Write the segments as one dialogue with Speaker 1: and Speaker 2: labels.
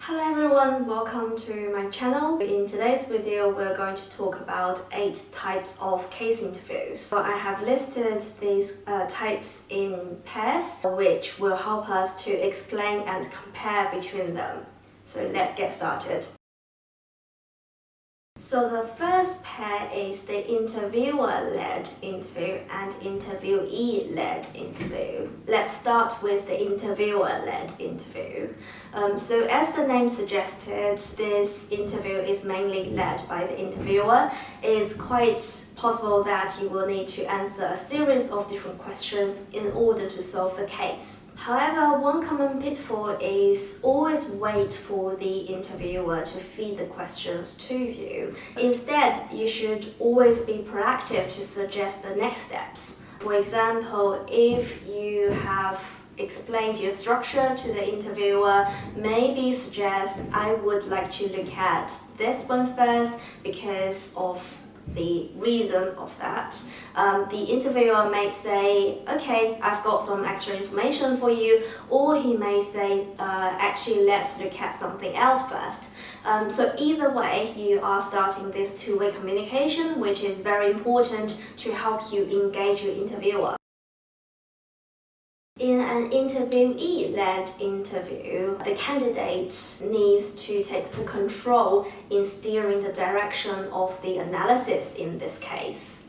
Speaker 1: Hello everyone, welcome to my channel. In today's video, we're going to talk about 8 types of case interviews. So I have listed these types in pairs, which will help us to explain and compare between them. So let's get started. So the first pair is the interviewer-led interview and interviewee-led interview. Let's start with the interviewer-led interview. So as the name suggested, this interview is mainly led by the interviewer. It's quite possible that you will need to answer a series of different questions in order to solve the case. However, one common pitfall is always wait for the interviewer to feed the questions to you. Instead, you should always be proactive to suggest the next steps. For example, if you have explained your structure to the interviewer, maybe suggest, I would like to look at this one first because of the reason of that. The interviewer may say, okay, I've got some extra information for you, or he may say, actually, let's look at something else first. So either way, you are starting this two-way communication, which is very important to help you engage your interviewer. In an interviewee-led interview, the candidate needs to take full control in steering the direction of the analysis in this case.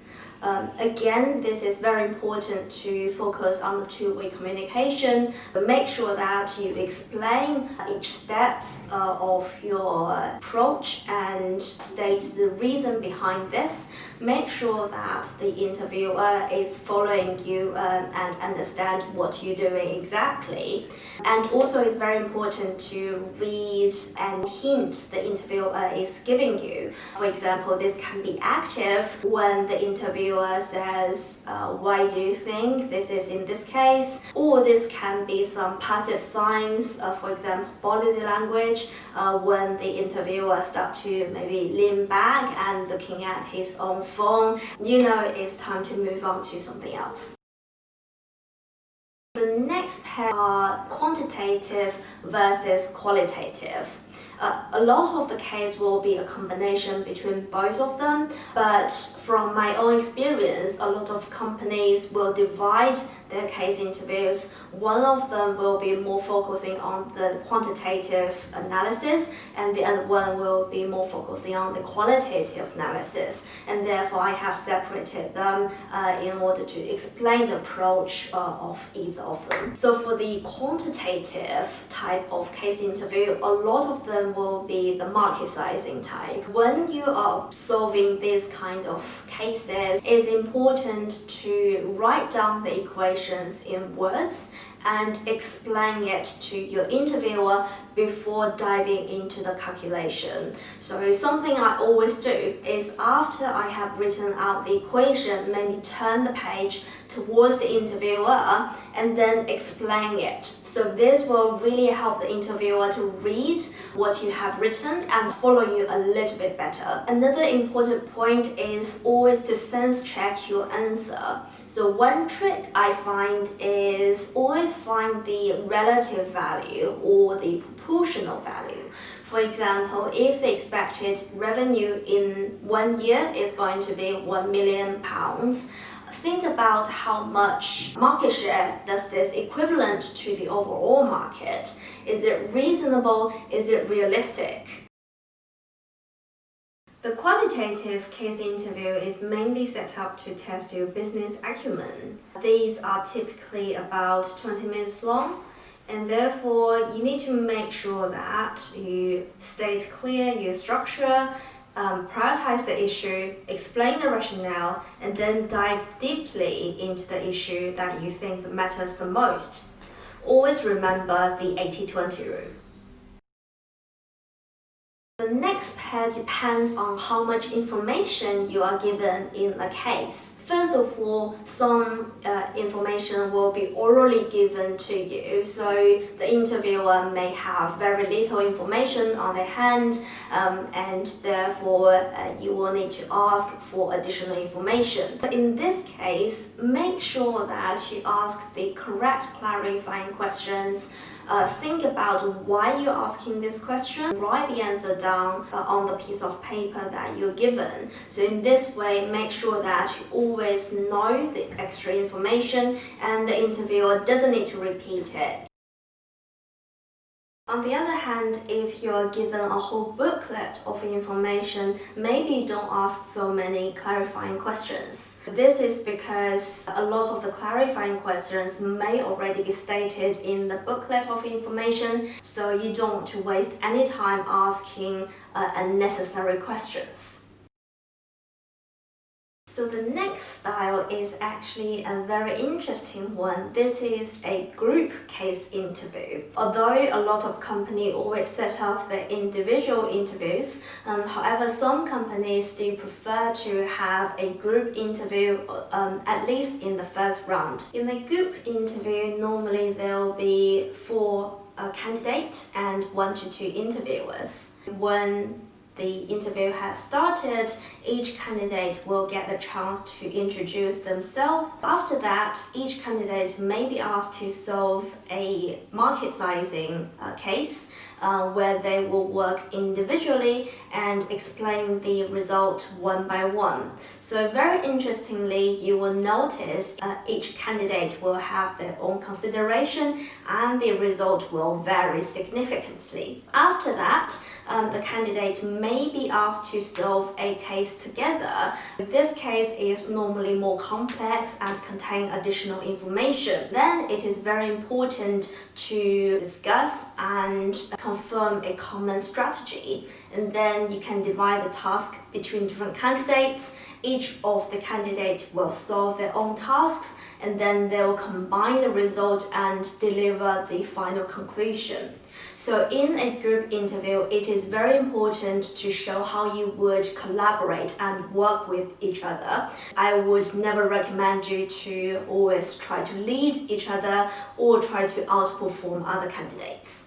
Speaker 1: Again, this is very important to focus on the two-way communication. Make sure that you explain each steps of your approach and state the reason behind this. Make sure that the interviewer is following you and understand what you're doing exactly. And also it's very important to read and hint the interviewer is giving you. For example, this can be active when the interviewer says, why do you think this is in this case? Or this can be some passive signs, for example, body language, when the interviewer starts to maybe lean back and looking at his own phone. You know it's time to move on to something else. The next pair are quantitative versus qualitative. A lot of the case will be a combination between both of them, but from my own experience, a lot of companies will divide their case interviews. One of them will be more focusing on the quantitative analysis, and the other one will be more focusing on the qualitative analysis. And therefore, I have separated them in order to explain the approach of either of them. So for the quantitative type of case interview, a lot of them will be the market sizing type. When you are solving this kind of cases, it's important to write down the equations in words and explain it to your interviewer before diving into the calculation. So something I always do is after I have written out the equation, maybe turn the page towards the interviewer and then explain it. So this will really help the interviewer to read what you have written and follow you a little bit better. Another important point is always to sense check your answer. So one trick I find is always find the relative value or the proportional value. For example, if the expected revenue in 1 year is going to be £1 million, think about how much market share does this equivalent to the overall market. Is it reasonable? Is it realistic? The quantitative case interview is mainly set up to test your business acumen. These are typically about 20 minutes long, and therefore you need to make sure that you state clear your structure, prioritize the issue, explain the rationale, and then dive deeply into the issue that you think matters the most. Always remember the 80-20 rule. The next pair depends on how much information you are given in a case. First of all, some information will be orally given to you, so the interviewer may have very little information on their hand, and therefore you will need to ask for additional information. So in this case, make sure that you ask the correct clarifying questions think about why you're asking this question. Write the answer down on the piece of paper that you're given. So in this way, make sure that you always know the extra information and the interviewer doesn't need to repeat it. On the other hand, if you're given a whole booklet of information, maybe don't ask so many clarifying questions. This is because a lot of the clarifying questions may already be stated in the booklet of information, so you don't want to waste any time asking unnecessary questions. So the next style is actually a very interesting one. This is a group case interview. Although a lot of companies always set up the individual interviews, however, some companies do prefer to have a group interview at least in the first round. In a group interview, normally there will be 4 candidates and 1 to 2 interviewers. When the interview has started, each candidate will get the chance to introduce themselves. After that, each candidate may be asked to solve a market sizing case where they will work individually and explain the result one by one. So very interestingly, you will notice each candidate will have their own consideration and the result will vary significantly. After that, the candidate may be asked to solve a case together. This case is normally more complex and contain additional information. Then it is very important to discuss and confirm a common strategy. And then you can divide the task between different candidates. Each of the candidates will solve their own tasks, and then they will combine the result and deliver the final conclusion. So in a group interview, it is very important to show how you would collaborate and work with each other. I would never recommend you to always try to lead each other or try to outperform other candidates.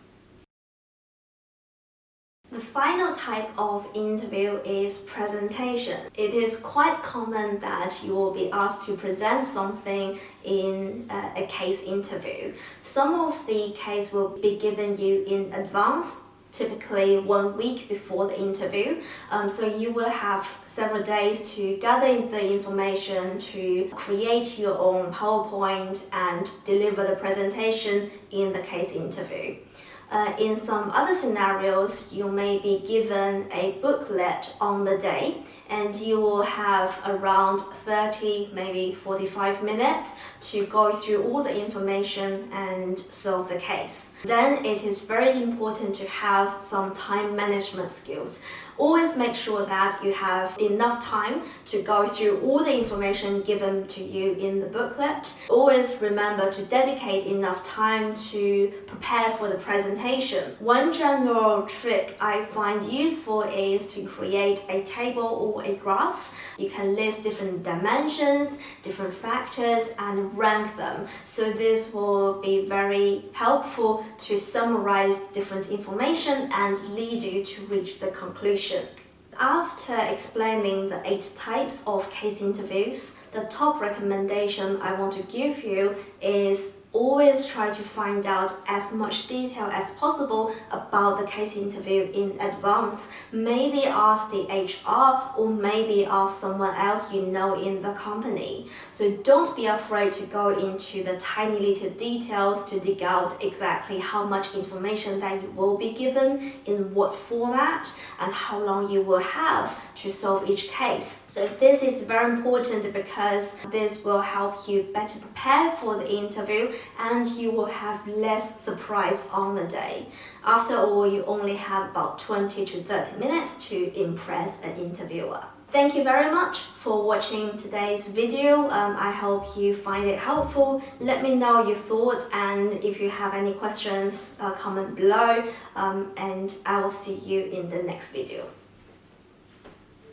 Speaker 1: The final type of interview is presentation. It is quite common that you will be asked to present something in a case interview. Some of the case will be given you in advance, typically 1 week before the interview. So you will have several days to gather the information, to create your own PowerPoint and deliver the presentation in the case interview. In some other scenarios, you may be given a booklet on the day and you will have around 30, maybe 45 minutes to go through all the information and solve the case. Then it is very important to have some time management skills. Always make sure that you have enough time to go through all the information given to you in the booklet. Always remember to dedicate enough time to prepare for the presentation. One general trick I find useful is to create a table or a graph. You can list different dimensions, different factors, and rank them. So this will be very helpful to summarize different information and lead you to reach the conclusion. After explaining the 8 types of case interviews, the top recommendation I want to give you is always try to find out as much detail as possible about the case interview in advance. Maybe ask the HR or maybe ask someone else you know in the company. So don't be afraid to go into the tiny little details to dig out exactly how much information that you will be given, in what format, and how long you will have to solve each case. So this is very important because this will help you better prepare for the interview and you will have less surprise on the day. After all, you only have about 20 to 30 minutes to impress an interviewer. Thank you very much for watching today's video. I hope you find it helpful. Let me know your thoughts, and if you have any questions, comment below, and I will see you in the next video.